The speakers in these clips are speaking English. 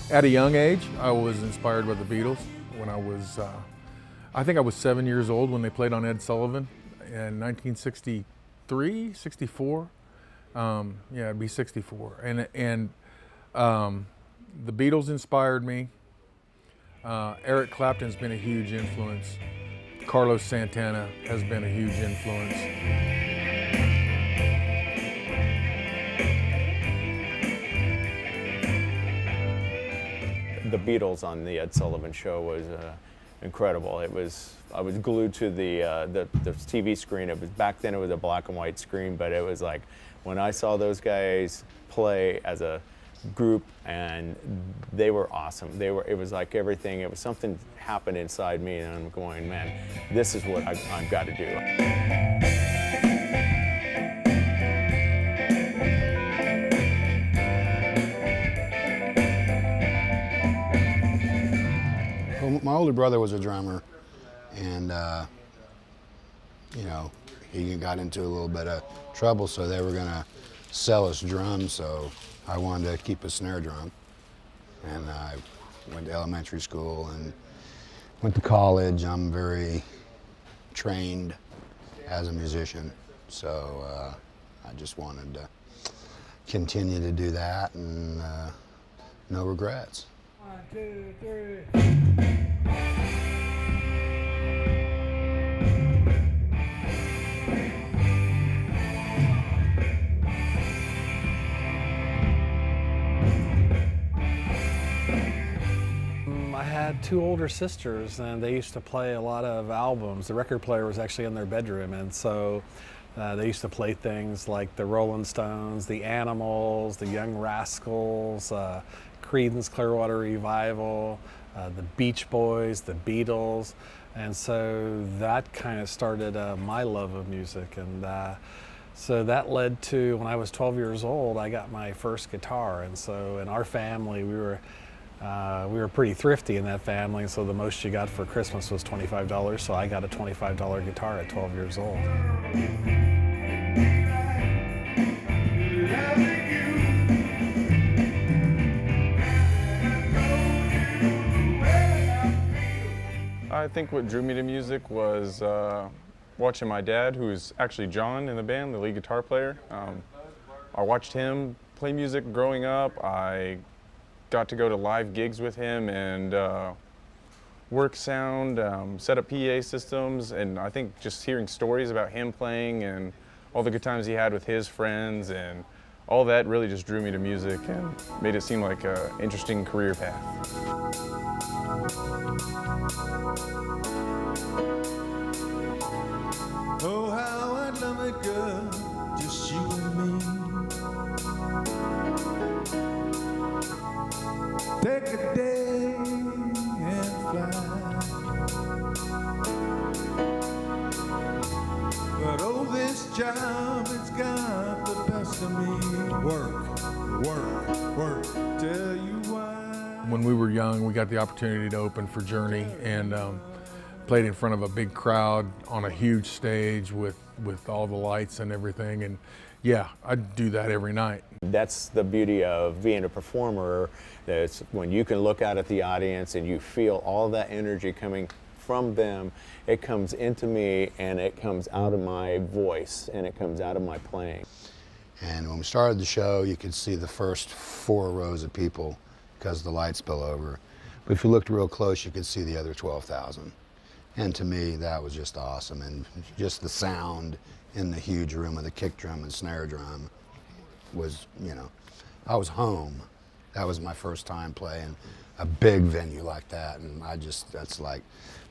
At a young age, I was inspired by the Beatles. When I think I was 7 years old when they played on Ed Sullivan in 1963, 64. Yeah, it'd be 64. The Beatles inspired me. Eric Clapton's been a huge influence. Carlos Santana has been a huge influence. The Beatles on the Ed Sullivan Show was incredible. I was glued to the TV screen. It was, back then it was a black and white screen, but it was like when I saw those guys play as a group, and they were awesome. It was like everything. It was something happened inside me, and I'm going, man, this is what I've got to do. Well, my older brother was a drummer, and you know, he got into a little bit of trouble, so they were gonna sell us drums, so I wanted to keep a snare drum. And I went to elementary school and went to college. I'm very trained as a musician, so I just wanted to continue to do that, and no regrets. 1, 2, 3. I had two older sisters, and they used to play a lot of albums. The record player was actually in their bedroom, and so they used to play things like the Rolling Stones, the Animals, the Young Rascals, Creedence Clearwater Revival, the Beach Boys, the Beatles, and so that kind of started my love of music. And so that led to, when I was 12 years old, I got my first guitar. And so in our family, we were pretty thrifty in that family, and so the most you got for Christmas was $25, so I got a $25 guitar at 12 years old. I think what drew me to music was watching my dad, who's actually John in the band, the lead guitar player. I watched him play music growing up. I got to go to live gigs with him and work sound, set up PA systems, and I think just hearing stories about him playing and all the good times he had with his friends and all that really just drew me to music and made it seem like an interesting career path. Oh, how I'd love it, girl, just you and me. Take a day and fly. But oh, this job, it's got the best of me. Work, work, work, tell you why. When we were young, we got the opportunity to open for Journey, and played in front of a big crowd on a huge stage with all the lights and everything. And yeah, I'd do that every night. That's the beauty of being a performer. That's when you can look out at the audience and you feel all that energy coming from them. It comes into me, and it comes out of my voice, and it comes out of my playing. And when we started the show, you could see the first 4 rows of people because the lights spill over. But if you looked real close, you could see the other 12,000. And to me, that was just awesome. And just the sound in the huge room with the kick drum and snare drum was, you know, I was home. That was my first time playing a big venue like that. And that's like,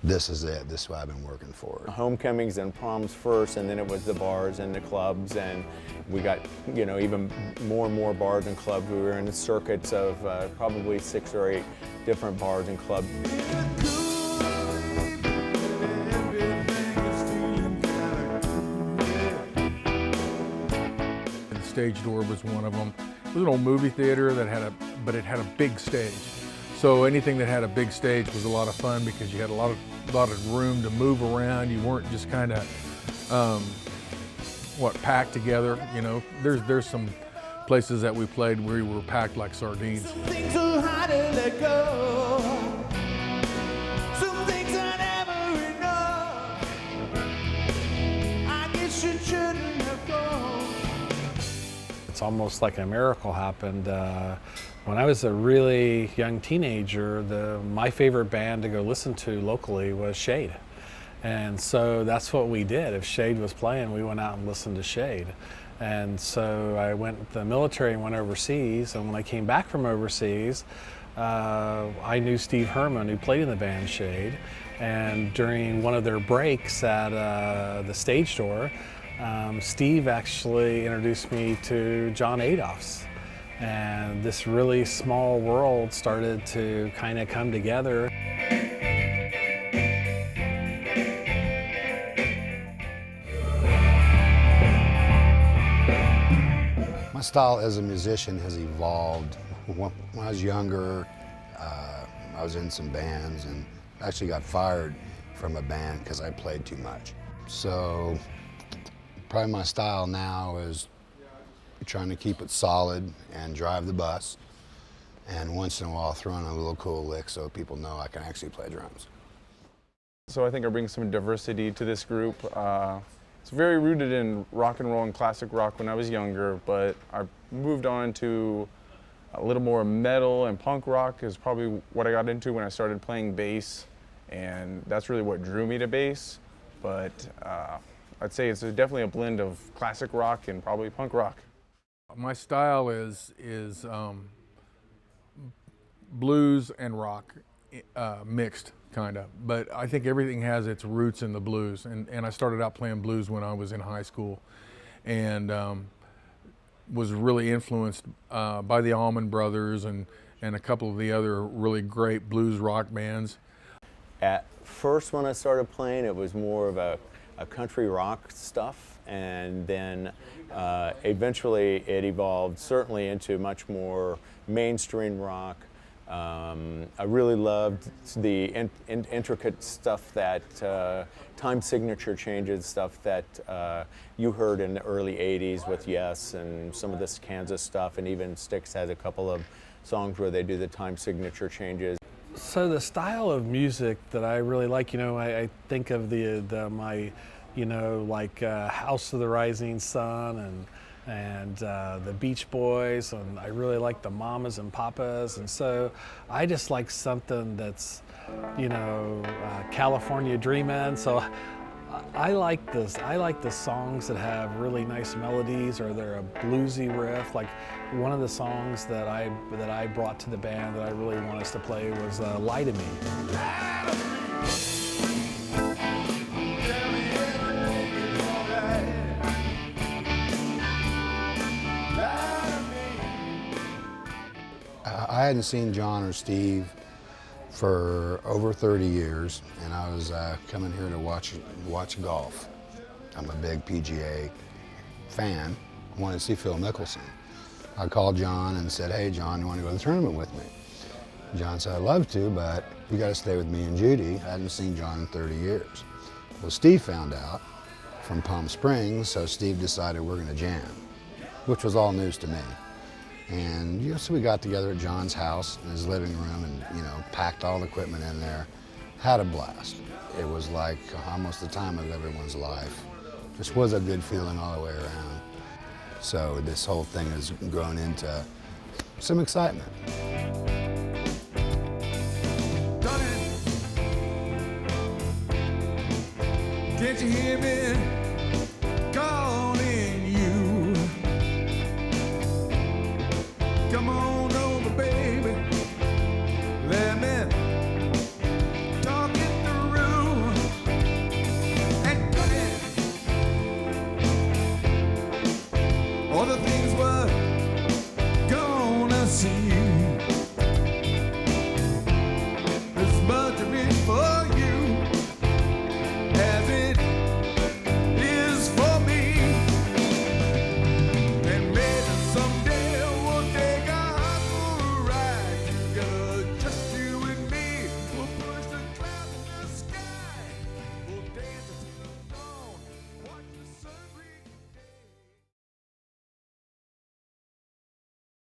this is it. This is what I've been working for. Homecomings and proms first, and then it was the bars and the clubs, and we got, you know, even more and more bars and clubs. We were in the circuits of probably 6 or 8 different bars and clubs. Stage Door was one of them. It was an old movie theater that had it had a big stage. So anything that had a big stage was a lot of fun because you had a lot of room to move around. You weren't just kind of packed together. You know, there's some places that we played where we were packed like sardines. Something so hot and let go. Some things are never enough. I guess you shouldn't have gone. It's almost like a miracle happened. When I was a really young teenager, my favorite band to go listen to locally was Shade. And so that's what we did. If Shade was playing, we went out and listened to Shade. And so I went, the military went overseas, and when I came back from overseas, I knew Steve Herman, who played in the band Shade. And during one of their breaks at the Stage Door, Steve actually introduced me to John Adolphs. And this really small world started to kind of come together. My style as a musician has evolved. When I was younger, I was in some bands and actually got fired from a band because I played too much. So probably my style now is trying to keep it solid and drive the bus, and once in a while throw in a little cool lick so people know I can actually play drums. So I think I bring some diversity to this group. It's very rooted in rock and roll and classic rock when I was younger, but I moved on to a little more metal, and punk rock is probably what I got into when I started playing bass, and that's really what drew me to bass. But I'd say it's definitely a blend of classic rock and probably punk rock. My style is blues and rock mixed, kind of. But I think everything has its roots in the blues. And I started out playing blues when I was in high school, and was really influenced by the Allman Brothers and a couple of the other really great blues rock bands. At first, when I started playing, it was more of a country rock stuff, and then eventually it evolved certainly into much more mainstream rock. I really loved the intricate stuff that time signature changes, stuff that you heard in the early 80s with Yes and some of this Kansas stuff, and even Styx has a couple of songs where they do the time signature changes. So the style of music that I really like, I think of my like House of the Rising Sun and the Beach Boys, and I really like the Mamas and Papas, and so I just like something that's, California Dreamin'. So I like this. I like the songs that have really nice melodies, or they're a bluesy riff. Like one of the songs that I brought to the band that I really want us to play was "Lie to Me." I hadn't seen John or Steve for over 30 years, and I was coming here to watch golf. I'm a big PGA fan. I wanted to see Phil Mickelson. I called John and said, "Hey John, you want to go to the tournament with me?" John said, "I'd love to, but you got to stay with me and Judy." I hadn't seen John in 30 years. Well, Steve found out from Palm Springs, so Steve decided we're going to jam, which was all news to me. And so we got together at John's house in his living room and packed all the equipment in there, had a blast. It was like almost the time of everyone's life. Just was a good feeling all the way around. So this whole thing has grown into some excitement. Can't you hear me?